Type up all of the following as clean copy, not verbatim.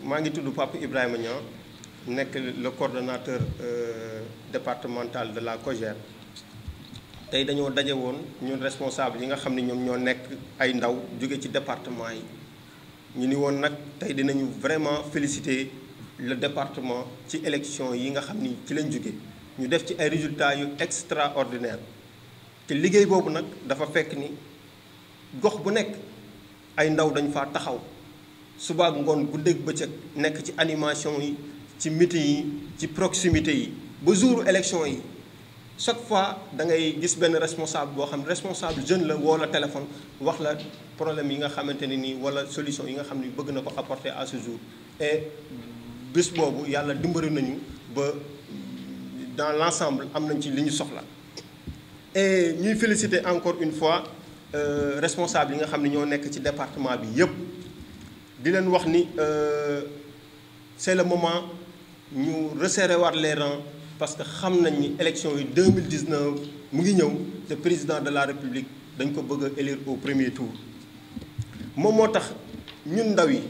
maa ngi tudd Papa Ibrahima Niang nekk le coordonnateur départemental de la COJER. tey dañoo daje woon ñun responsable yi nga xam ne ñoom ñoo nekk ay ndaw jóge ci département yi ñu ni woon nag tey dinañu vraiment féliciter le département ci élection yi nga xam ni ci lañ jóge ñu def ci ay résultats yu extraordinaire te liggéey boobu nag dafa fekk ni gox bu nekk ay ndaw dañ faa taxaw suba ak ngoon guddeeg bëccëg nekk ci animation yi ci meeting yi ci proximité yi ba jour élection yi chaque fois da ngay gis benn responsable boo xam ne responsable jeune la woo la téléphone wax la problème yi nga xamante ne nii wala solution yi nga xam ne bëgg na ko apporter à ce jour. et bés boobu yàlla dimbali nañu ba dans l'ensemble am nañ ci li ñu soxla. et ñuy féliciter encore une fois responsable yi nga xam ne ñoo nekk ci département bi yépp di leen wax ni c'est le moment ñu resserrer waat les rangs parce que xam nañ ni élection yi 2019 mu ngi ñëw te président de la république dañ ko bëgg a élire au premier tour. moom moo tax ñun ndaw yi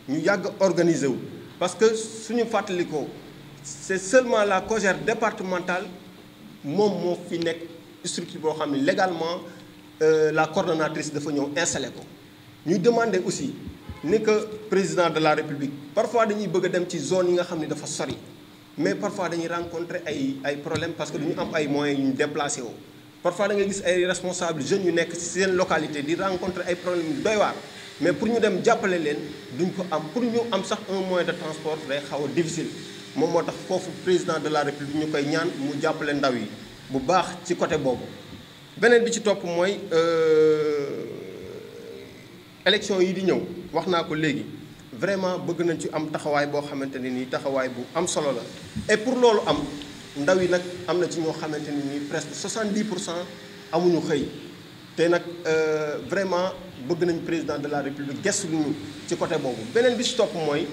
ñu yàgg organiser wu parce que suñu fàttalikoo c'est seulement la COJER départementale moom moo fi nekk structure boo xam ne légalement la coordonnatrice dafa ñëw installé ko. ñuy demander aussi ni que président de la république parfois dañuy bëgg a dem ci zone yi nga xam ne dafa sori mais parfois dañuy rencontrer ay problèmes parce que du ñu am ay moyens yu ñu déplacé woo. parfois da ngay gis ay responsables jeunes yu nekk ci seen localité di rencontrer ay problèmes yu doy waar mais pour ñu dem jàppale leen duñ ko am pour ñu am sax un moyen de transport day xaw a difficile. moom moo tax foofu président de la république ñu koy ñaan mu jàppale ndaw yi bu baax ci côté boobu. beneen bi ci topp mooy élection yi di ñëw wax naa ko léegi vraiment bëgg nañ ci am taxawaay boo xamante ne nii taxawaay bu am solo la. et pour loolu am ndaw yi nag am na ci ñoo xamante ne nii presque 70% amuñu xëy te nag vraiment bëgg nañ président de la république gestu ñu ci côté boobu. beneen bi ci topp mooy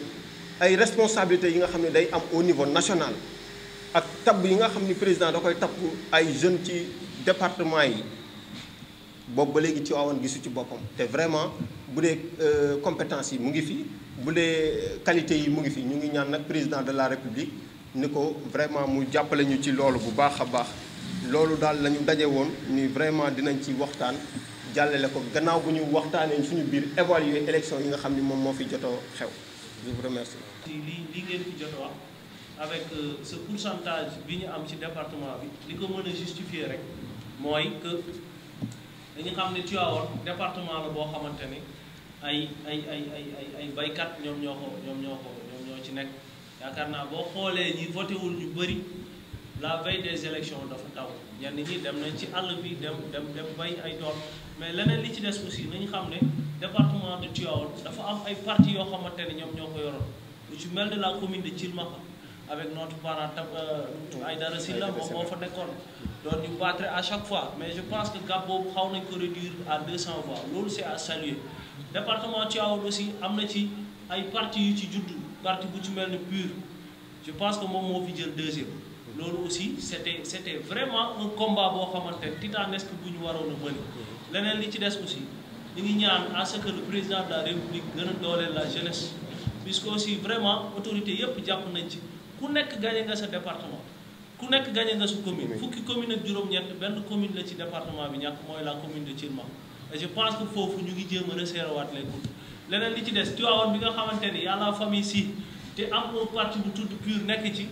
ay responsabilités yi nga xam ne day am au niveau national ak tabb yi nga xam ni président da koy tabb ay jeunes ci département yi boobu ba léegi ci waawoon gisu ci boppam. te vraiment bu dee compétence yi mu ngi fi bu dee qualité yi mu ngi fi ñu ngi ñaan nag président de la république ni ko vraiment mu jàppale ñu ci loolu bu baax a baax. loolu daal la ñu daje woon ni vraiment dinañ ci waxtaan jàllale ko gannaaw bu ñu waxtaanee suñu biir évaluer élection yi nga xam ni moom moo fi jotoo xew. je vous remercie. li ngeen fi jot a wax avec ce pourcentage bi ñu am ci département bi li ko mën a justifier rek mooy que dañu xam ne Tivaouane département la boo xamante ni ay baykat ñoom ñoo ci nekk yaakaar naa boo xoolee ñi voté wul ñu bëri la veille des élections dafa taw ñenn ñi dem nañ ci àll bi dem bay ay tool mais leneen li ci des aussi nañu xam ne département de Tivaouane dafa am ay partis yoo xamante ne ñoom ñoo ko yoroon lu ci mel de la commune de Thilmakha avec notre parent Aïdara Sylla moom moo fa nekkoon doon ñu battre à chaque fois mais je pense que gap boobu xaw nañ ko réduire à 200 voix loolu c'est à saluer. département Tivaouane aussi am na ci ay partis yu ci judd parti bu ci mel ni PUR je pense que moom moo fi jël deuxième. loolu aussi c'était vraiment un combat boo xamante ne titanesque bu ñu waroon a bëri. leneen li ci des aussi ñu ngi ñaan à ce que le président de la république gën a dooleel la jeunesse puisque aussi vraiment autorité yëpp jàpp nañ ci ku nekk gagné nga sa département ku nekk gagné nga sa commune. fukki commune ak juróom-ñett benn commune la ci département bi ñàkk mooy la commune de Thilmakha et je pense que foofu ñu ngi jéem a resserrer waat les coudes. leneen li ci des Tivaouane bi nga xamante ni yàlla famille si te am un parti bu tudd PUR nekk ci.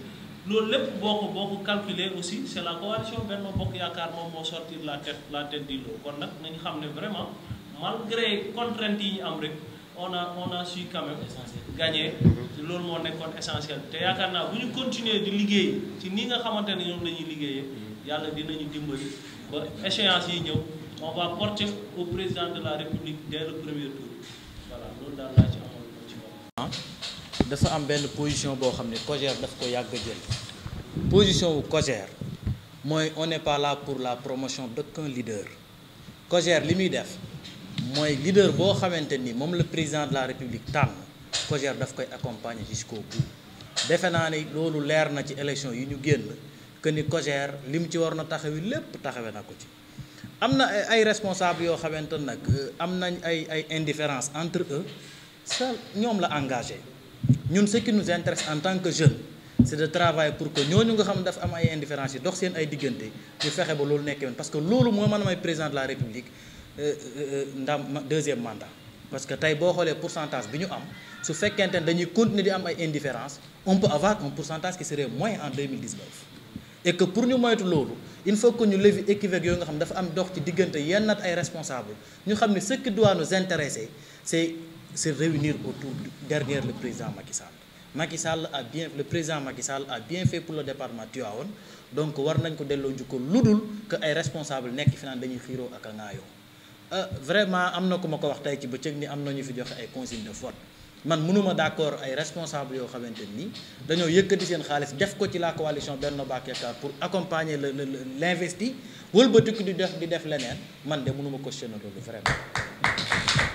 loolu lépp boo ko calculer aussi c'est la coalition Benno Bokk Yaakaar moom moo sortir la tête du lot kon nag nañu xam ne vraiment malgré contraintes yi ñu am rek on a su quand même gagner loolu moo nekkoon essentiel te yaakaar naa bu ñu continuer di liggéey ci ni nga xamante ne ñoom la ñuy liggéeyee yàlla dinañu dimbali ba échéance yi ñëw on va porter au président de la République dès le premier tour voilà loolu daal laa ci amoon ci bopp. dafa am benn position boo xam ne COJER daf ko yàgg a jël position wu COJER mooy on n'est pas là pour la promotion d'aucun leader COJER li muy def mooy leader boo xamante ni moom le président de la République tànn COJER daf koy accompagner jusqu'au bout defe naa ni loolu leer na ci élection yi ñu génn que ni COJER li mu ci war na taxawi lépp taxawe na ko ci. am na ay responsables yoo xamante nag am nañ ay indifférence entre eux ça ñoom la engagé ñun ce qui nous intéresse en tant que jeunes c'est de travailler pour que ñooñu nga xam dafa am ay indifférence yi dox seen ay diggante ñu fexe ba loolu nekk yoon parce que loolu moo mën a may président de la république deuxième mandat. parce que tey boo xoolee pourcentage bi ñu am su fekkente ne dañuy continuer di am ay indifférence on peut avoir un pourcentage qui serait moins en 2019 et que pour ñu moytu loolu il faut que ñu lever équivoque yooyu nga xam dafa am dox ci diggante yenn ay responsable ñu xam ne ce qui doit nous intéresser c'est réunir autour derrière le président Macky Sall. le président Macky Sall a bien fait pour le département Tivaouane donc war nañ ko delloo njukkal lu dul que ay responsable nekk fi naan dañuy xiiroo ak a ŋaayoo vraiment am na ku ma ko wax tey ci bëccëg ni am na ñu fi joxe ay consigne de vote man mënuma d'accord ay responsable yoo xamante ni dañoo yëkkati seen xaalis def ko ci la coalition Benno Bokk Yaakaar pour accompagner l'investi wëlbatiku di def leneen man de mënuma cautionner loolu vraiment